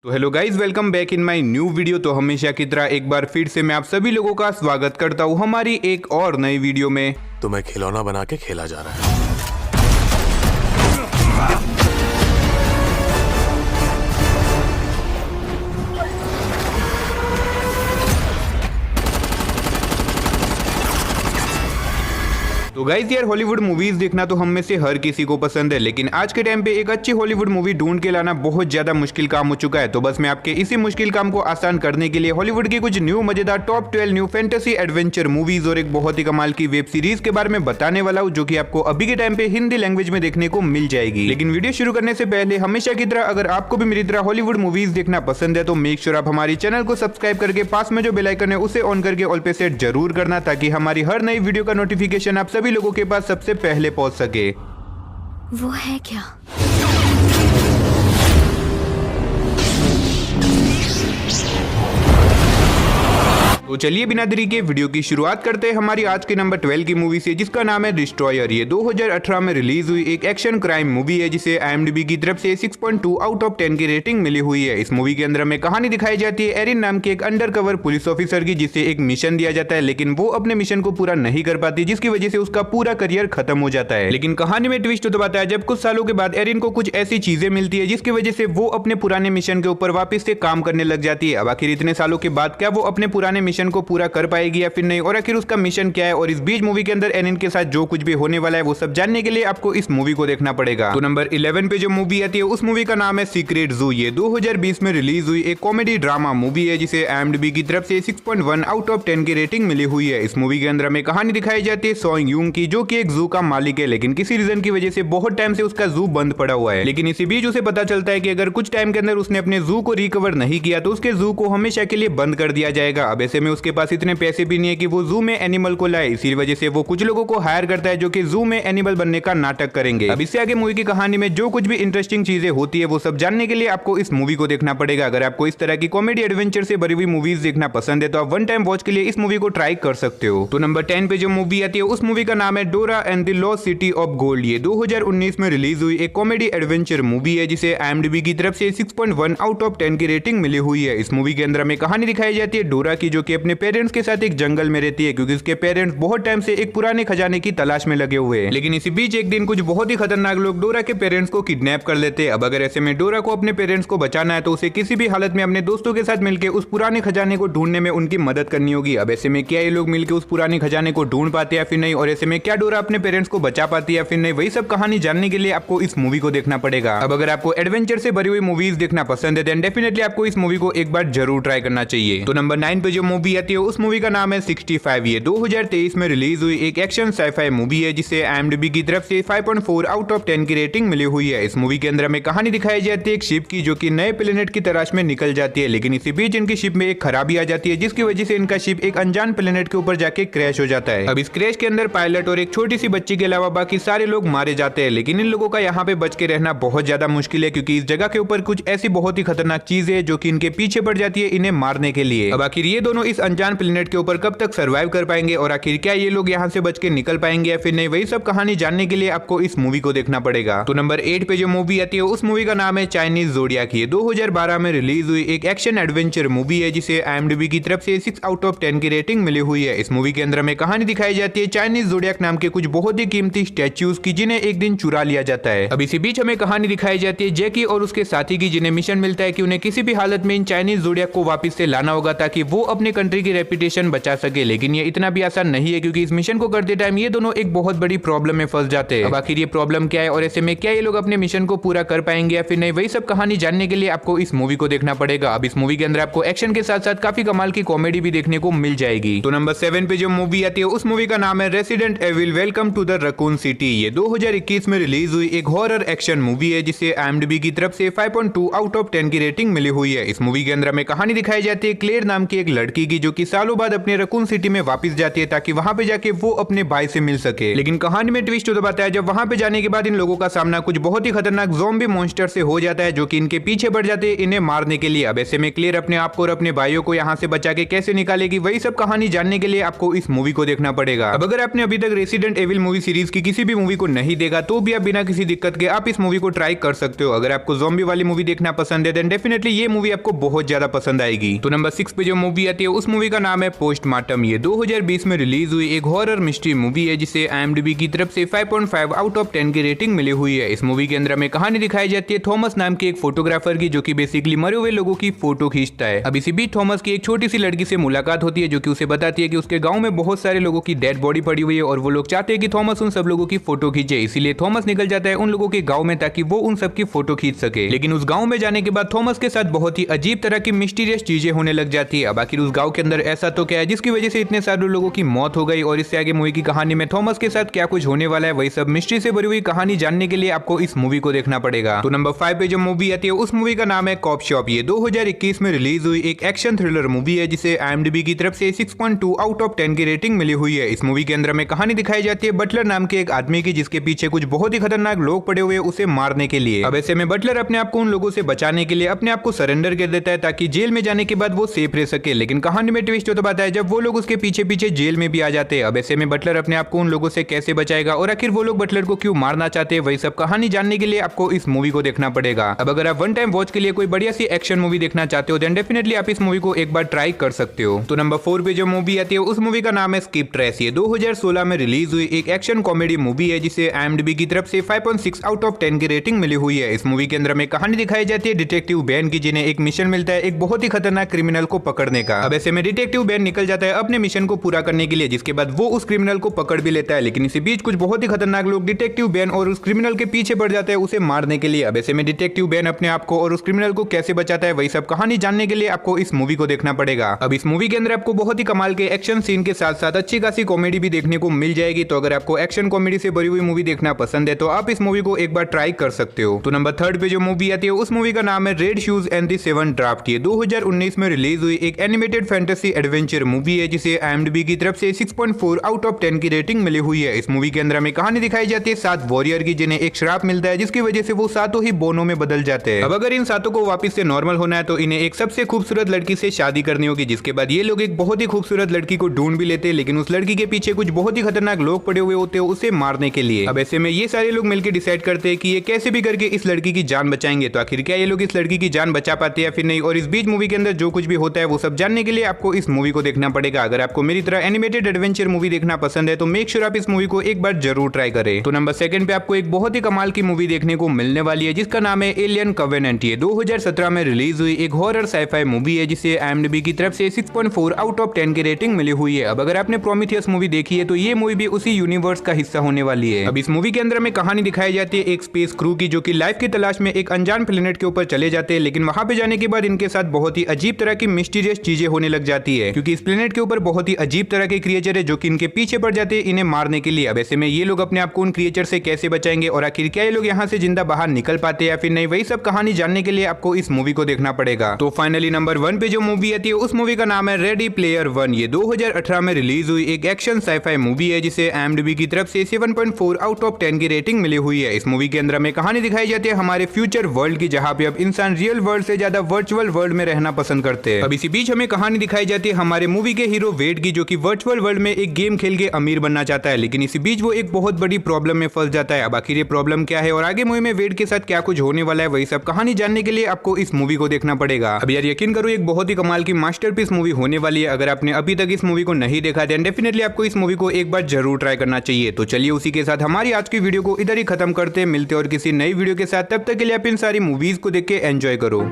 तो hello guys, welcome back in my new video. तो हमेशा की तरह एक बार फिर से मैं आप सभी लोगों का स्वागत करता हूँ हमारी एक और नई वीडियो में। तुम्हें खिलौना बना के खेला जा रहा है। तो गाइज यार, हॉलीवुड मूवीज देखना तो हम में से हर किसी को पसंद है, लेकिन आज के टाइम पे एक अच्छी हॉलीवुड मूवी ढूंढ के लाना बहुत ज्यादा मुश्किल काम हो चुका है। तो बस मैं आपके इसी मुश्किल काम को आसान करने के लिए हॉलीवुड की कुछ न्यू मजेदार top 12 new fantasy adventure movies और एक बहुत ही कमाल की वेब सीरीज के बारे में बताने वाला हूँ, जो कि आपको अभी के टाइम पे हिंदी लैंग्वेज में देखने को मिल जाएगी। लेकिन वीडियो शुरू करने से पहले हमेशा की तरह अगर आपको भी मेरी तरह हॉलीवुड मूवीज देखना पसंद है तो मेक श्योर आप हमारी चैनल को सब्सक्राइब करके पास में जो बेल आइकन है उसे ऑन करके ऑल पे सेट जरूर करना, ताकि हमारी हर नई वीडियो का नोटिफिकेशन आप सभी लोगों के पास सबसे पहले पहुंच सके। वो है क्या? तो चलिए बिना देरी के वीडियो की शुरुआत करते हैं हमारी आज के नंबर 12 की मूवी से, जिसका नाम है डिस्ट्रॉयर। ये 2018 में रिलीज हुई एक एक्शन क्राइम मूवी है, जिसे IMDb की तरफ से 6.2 आउट ऑफ 10 की रेटिंग मिली हुई है। इस मूवी के अंदर में कहानी दिखाई जाती है एरिन नाम के एक अंडरकवर पुलिस ऑफिसर की, जिसे एक मिशन दिया जाता है, लेकिन वो अपने मिशन को पूरा नहीं कर पाती, जिसकी वजह से उसका पूरा करियर खत्म हो जाता है। लेकिन कहानी में ट्विस्ट तो बताया जब कुछ सालों के बाद एरिन को कुछ ऐसी चीजें मिलती है जिसकी वजह से वो अपने पुराने मिशन के ऊपर वापस से काम करने लग जाती है। अब आखिर इतने सालों के बाद क्या वो अपने पुराने मिशन को पूरा कर पाएगी या फिर नहीं, और आखिर उसका मिशन क्या है, और इस बीच मूवी के अंदर एरिन के साथ जो कुछ भी होने वाला है वो सब जानने के लिए आपको इस मूवी को देखना पड़ेगा। तो नंबर 11 पे जो मूवी आती है उस मूवी का नाम है सीक्रेट जू। ये 2020 में रिलीज हुई एक कॉमेडी ड्रामा मूवी है, जिसे IMDb की तरफ से 6.1 आउट ऑफ 10 की रेटिंग मिली हुई है। इस मूवी के अंदर में कहानी दिखाई जाती है सॉन्ग यूंग की, जो कि एक जू का मालिक है, लेकिन किसी रीजन की वजह से बहुत टाइम से उसका जू बंद पड़ा हुआ है। लेकिन इसी बीच उसे पता चलता है कि अगर कुछ टाइम के अंदर उसने अपने जू को रिकवर नहीं किया तो उसके जू को हमेशा के लिए बंद कर दिया जाएगा। अब ऐसे में उसके पास इतने पैसे भी नहीं है कि वो जू में एनिमल को लाए, इसी वजह से वो कुछ लोगों को हायर करता है जो कि जू में एनिमल बनने का नाटक करेंगे। अब इससे आगे मूवी की कहानी में जो कुछ भी इंटरेस्टिंग चीजें होती है वो सब जानने के लिए आपको इस मूवी को देखना पड़ेगा। अगर आपको इस तरह की कॉमेडी एडवेंचर से भरी हुई मूवीज देखना पसंद है तो आप वन टाइम वॉच के लिए इस मूवी को ट्राई कर सकते हो। तो नंबर 10 पे जो मूवी आती है उस मूवी का नाम है डोरा and the lost city of gold. ये 2019 में रिलीज हुई एक कॉमेडी एडवेंचर मूवी है, जिसे IMDb की तरफ से 6.1 आउट ऑफ 10 की रेटिंग मिली हुई है। इस मूवी के अंदर में कहानी दिखाई जाती है डोरा की, जो कि अपने पेरेंट्स के साथ एक जंगल में रहती है, क्योंकि उसके पेरेंट्स बहुत टाइम से एक पुराने खजाने की तलाश में लगे हुए हैं। लेकिन इसी बीच एक दिन कुछ बहुत ही खतरनाक लोग डोरा के पेरेंट्स को किडनैप कर लेते हैं। अब अगर ऐसे में डोरा को अपने पेरेंट्स को बचाना है तो उसे किसी भी हालत में अपने दोस्तों के साथ मिलकर उस पुराने खजाने को ढूंढने में उनकी मदद करनी होगी। अब ऐसे में क्या ये लोग मिलकर उस पुराने खजाने को ढूंढ पाते हैं या फिर नहीं, और ऐसे में क्या डोरा अपने पेरेंट्स को बचा पाती है या फिर नहीं, वही सब कहानी जानने के लिए आपको इस मूवी को देखना पड़ेगा। अब अगर आपको एडवेंचर से भरी हुई मूवीज देखना पसंद है देन डेफिनेटली आपको इस मूवी को एक बार जरूर ट्राई करना चाहिए। तो नंबर 9 पे जो मूवी आती है उस मूवी का नाम है 65। ये 2023 में रिलीज हुई एक एक्शन साइफाई मूवी है, जिसे IMDb की तरफ से 5.4 आउट ऑफ 10 की रेटिंग मिली हुई है। इस मूवी के अंदर में कहानी दिखाई जाती है एक शिप की, जो कि नए प्लेनेट की तलाश में निकल जाती है, लेकिन इसी बीच इनकी शिप में एक खराबी आ जाती है, जिसकी वजह से इनका शिप एक अनजान प्लेनेट के ऊपर जाके क्रैश हो जाता है। अब इस क्रैश के अंदर पायलट और एक छोटी सी बच्ची के अलावा बाकी सारे लोग मारे जाते हैं, लेकिन इन लोगों का यहाँ पे बच के रहना बहुत ज्यादा मुश्किल है, क्योंकि इस जगह के ऊपर कुछ ऐसी बहुत ही खतरनाक चीज है जो कि इनके पीछे पड़ जाती है इन्हें मारने के लिए। अब आखिर ये दोनों इस अनजान प्लेनेट के ऊपर कब तक सर्वाइव कर पाएंगे, और आखिर क्या ये लोग यहाँ से बच के निकल पाएंगे या फिर नहीं, वही सब कहानी जानने के लिए आपको इस मूवी को देखना पड़ेगा। तो नंबर 8 पे जो मूवी आती है उस मूवी का नाम है चाइनीज ज़ोडियाक। ये 2012 में रिलीज हुई एक एक्शन एडवेंचर मूवी है, जिसे IMDb की तरफ से 6 आउट ऑफ 10 की रेटिंग मिली हुई है। इस मूवी के अंदर में कहानी दिखाई जाती है चाइनीज ज़ोडियाक नाम के कुछ बहुत ही कीमती स्टैच्यूज की, जिन्हें एक दिन चुरा लिया जाता है। अब इसी बीच हमें कहानी दिखाई जाती है जैकी और उसके साथी की, जिन्हें मिशन मिलता है कि उन्हें किसी भी हालत में इन चाइनीज ज़ोडियाक को वापस से लाना होगा, ताकि वो अपने कंट्री की रेपुटेशन बचा सके। लेकिन ये इतना भी आसान नहीं है, क्योंकि इस मिशन को करते टाइम ये दोनों एक बहुत बड़ी प्रॉब्लम में फंस जाते हैं। अब आखिर ये प्रॉब्लम क्या है, और ऐसे में क्या ये लोग अपने मिशन को पूरा कर पाएंगे या फिर नहीं, वही सब कहानी जानने के लिए आपको इस मूवी को देखना पड़ेगा। अब इस मूवी के अंदर आपको एक्शन के साथ साथ काफी कमाल की कॉमेडी भी देखने को मिल जाएगी। तो नंबर 7 पे जो मूवी आती है उस मूवी का नाम है Resident Evil welcome to the Raccoon City. ये 2021 में रिलीज हुई एक हॉरर एक्शन मूवी है, जिसे IMDb की तरफ से 5.2 आउट ऑफ 10 की रेटिंग मिली हुई है। इस मूवी के अंदर में कहानी दिखाई जाती है क्लेयर नाम की एक लड़की की, की, जो कि सालों बाद अपने रकून सिटी में वापस जाती है ताकि वहां पे जाके वो अपने भाई से मिल सके। लेकिन कहानी में ट्विस्ट तो बताया जब वहां पे जाने के बाद इन लोगों का सामना कुछ बहुत ही खतरनाक ज़ॉम्बी मॉन्स्टर से हो जाता है, जो कि इनके पीछे बढ़ जाते हैं इन्हें मारने के लिए। अब ऐसे में क्लियर अपने आप को और अपने भाइयों को यहाँ से बचा के कैसे निकालेगी, वही सब कहानी जानने के लिए आपको इस मूवी को देखना पड़ेगा। अब अगर आपने अभी तक रेसिडेंट एविल मूवी सीरीज की किसी भी मूवी को नहीं देखा तो भी आप बिना किसी दिक्कत के आप इस मूवी को ट्राई कर सकते हो। अगर आपको ज़ॉम्बी वाली मूवी देखना पसंद है देन डेफिनेटली ये मूवी आपको बहुत ज्यादा पसंद आएगी। तो नंबर 6 पे जो मूवी आती है उस मूवी का नाम है पोस्टमार्टम। ये 2020 में रिलीज हुई एक हॉरर मिस्ट्री मूवी है जिसे IMDb की तरफ से 5.5 आउट ऑफ 10 की रेटिंग मिली हुई है। इस मूवी के अंदर हमें कहानी दिखाई जाती है थॉमस नाम के एक फोटोग्राफर की, जो कि बेसिकली मरे हुए लोगों की फोटो खींचता है। अब इसी बीच थॉमस की एक छोटी सी लड़की से मुलाकात होती है, जो कि उसे बताती है कि उसके गांव में बहुत सारे लोगों की डेड बॉडी पड़ी हुई है और वो लोग चाहते हैं कि थॉमस उन सब लोगों की फोटो खींचे। इसीलिए थॉमस निकल जाता है उन लोगों के गाँव में ताकि वो उन सब की फोटो खींच सके। लेकिन उस गाँव में जाने के बाद थॉमस के साथ बहुत ही अजीब तरह की मिस्टीरियस चीजें होने लग जाती है। अब आखिर उस गाँव के अंदर ऐसा तो क्या है जिसकी वजह से इतने सारे लोगों की मौत हो गई, और इससे आगे मूवी की कहानी में थॉमस के साथ क्या कुछ होने वाला है वही सब मिस्ट्री से भरी हुई कहानी जानने के लिए आपको इस मूवी को देखना पड़ेगा। तो नंबर 5 पे जो मूवी आती है उस मूवी का नाम है कॉप शॉप। ये 2021 में रिलीज हुई एक एक्शन थ्रिलर मूवी है जिसे IMDb की तरफ से 6.2 आउट ऑफ 10 की रेटिंग मिली हुई है। इस मूवी के अंदर हमें कहानी दिखाई जाती है बटलर नाम के एक आदमी की, जिसके पीछे कुछ बहुत ही खतरनाक लोग पड़े हुए उसे मारने के लिए। अब ऐसे में बटलर अपने आप को उन लोगों से बचाने के लिए अपने आप को सरेंडर कर देता है ताकि जेल में जाने के बाद वो सेफ रह सके। लेकिन कहानी में ट्विस्ट तो बताया जब वो लोग उसके पीछे पीछे जेल में भी आ जाते हैं। अब ऐसे में बटलर अपने आप को उन लोगों से कैसे बचाएगा और आखिर वो लोग बटलर को क्यों मारना चाहते हैं, वही सब कहानी जानने के लिए आपको इस मूवी को देखना पड़ेगा। अब अगर आप वन टाइम वॉच के लिए कोई बढ़िया सी एक्शन मूवी देखना चाहते हो देन डेफिनेटली आप इस मूवी को एक बार ट्राई कर सकते हो। तो नंबर 4 पे जो मूवी आती है उस मूवी का नाम है स्किप ट्रेस। ये 2016 में रिलीज हुई एक एक्शन कॉमेडी मूवी है जिसे IMDb की तरफ से 5.6 आउट ऑफ 10 की रेटिंग मिली हुई है। इस मूवी के अंदर हमें कहानी दिखाई जाती है डिटेक्टिव बेन की, जिन्हें एक मिशन मिलता है एक बहुत ही खतरनाक क्रिमिनल को पकड़ने का। अब ऐसे में डिटेक्टिव बेन निकल जाता है अपने मिशन को पूरा करने के लिए, जिसके बाद वो उस क्रिमिनल को पकड़ भी लेता है। लेकिन इसी बीच कुछ बहुत ही खतरनाक लोग डिटेक्टिव बेन और उस क्रिमिनल के पीछे पड़ जाते हैं उसे मारने के लिए। अब ऐसे में डिटेक्टिव बेन अपने आप को और उस क्रिमिनल को कैसे बचाता है वही सब कहानी जानने के लिए आपको इस मूवी को देखना पड़ेगा। अब इस मूवी के अंदर आपको बहुत ही कमाल के एक्शन सीन के साथ साथ अच्छी खासी कॉमेडी भी देखने को मिल जाएगी। तो अगर आपको एक्शन कॉमेडी से भरी हुई मूवी देखना पसंद है तो आप इस मूवी को एक बार ट्राई कर सकते हो। तो नंबर 3 पे जो मूवी आती है उस मूवी का नाम है red shoes and the seven draft. ये 2019 में रिलीज हुई एक एनिमेटेड फैंटेसी एडवेंचर मूवी है जिसे IMDb की तरफ से 6.4 आउट ऑफ 10 की रेटिंग मिली हुई है। इस मूवी के अंदर हमें कहानी दिखाई जाती है 7 वॉरियर की, जिन्हें एक श्राप मिलता है जिसकी वजह से वो सातों ही बोनों में बदल जाते हैं। अब अगर इन सातों को वापस से नॉर्मल होना है तो इन्हें एक सबसे खूबसूरत लड़की से शादी करनी होगी, जिसके बाद ये लोग एक बहुत ही खूबसूरत लड़की को ढूंढ भी लेते हैं। लेकिन उस लड़की के पीछे कुछ बहुत ही खतरनाक लोग पड़े हुए होते हैं उसे मारने के लिए। अब ऐसे में ये सारे लोग मिलकर डिसाइड करते हैं कि ये कैसे भी करके इस लड़की की जान बचाएंगे। तो आखिर क्या ये लोग इस लड़की की जान बचा पाते हैं या फिर नहीं, और इस बीच मूवी के अंदर जो कुछ भी होता है वो सब जानने के लिए आपको इस मूवी को देखना पड़ेगा। अगर आपको मेरी तरह एनिमेटेड एडवेंचर मूवी देखना पसंद है तो मेक श्योर आप इस मूवी को एक बार जरूर ट्राई करें। तो नंबर 2 पे आपको एक बहुत ही कमाल की मूवी देखने को मिलने वाली है जिसका नाम है एलियन कवेनेंट। ये 2017 में रिलीज हुई एक हॉरर साइफाई मूवी है जिसे IMDb की तरफ से 6.4 आउट ऑफ 10 की रेटिंग मिली हुई है। अब अगर आपने प्रोमीथियस मूवी देखी है तो ये मूवी भी उसी यूनिवर्स का हिस्सा होने वाली है। अब इस मूवी के अंदर हमें कहानी दिखाई जाती है एक स्पेस क्रू की, जो कि लाइफ की तलाश में एक अनजान प्लेनेट के ऊपर चले जाते हैं। लेकिन वहां पे जाने के बाद इनके साथ बहुत ही अजीब तरह की मिस्टीरियस चीजें होने लग जाती है, क्योंकि इस प्लेनेट के ऊपर बहुत ही अजीब तरह के क्रिएचर है जो कि इनके पीछे पड़ जाते हैं इन्हें मारने के लिए। अब ऐसे में ये लोग अपने आप को उन क्रिएचर से कैसे बचाएंगे और आखिर क्या ये लोग यहाँ से जिंदा बाहर निकल पाते हैं या फिर नहीं, वही सब कहानी जानने के लिए आपको इस मूवी को देखना पड़ेगा। तो फाइनली नंबर 1 पे जो मूवी आती है उस मूवी का नाम है रेडी प्लेयर 1। ये 2018 में रिलीज हुई एक एक्शन साइफाई मूवी है जिसे IMDb की तरफ से 7.4 आउट ऑफ 10 की रेटिंग मिली हुई है। इस मूवी के अंदर हमें कहानी दिखाई जाती है हमारे फ्यूचर वर्ल्ड की, जहाँ पे अब इंसान रियल वर्ल्ड से ज्यादा वर्चुअल वर्ल्ड में रहना पसंद करते हैं। अब इसी बीच हमें कहानी दिखाई जाती है हमारे मूवी के हीरो वेड की, जो कि वर्चुअल वर्ल्ड में एक गेम खेल के अमीर बनना चाहता है। लेकिन इसी बीच वो एक बहुत बड़ी प्रॉब्लम में फंस जाता है। अब आखिर ये प्रॉब्लम क्या है और आगे मूवी में वेड के साथ क्या कुछ होने वाला है, वही सब कहानी जानने के लिए आपको इस मूवी को देखना पड़ेगा। अब यार यकीन करो एक बहुत ही कमाल की मास्टरपीस मूवी होने वाली है। अगर आपने अभी तक इस मूवी को नहीं देखा देन डेफिनेटली आपको इस मूवी को एक बार जरूर ट्राई करना चाहिए। तो चलिए उसी के साथ हमारी आज की वीडियो को इधर ही खत्म करते हैं, मिलते और किसी नई वीडियो के साथ। तब तक के लिए आप इन सारी मूवीज को देख के एंजॉय करो।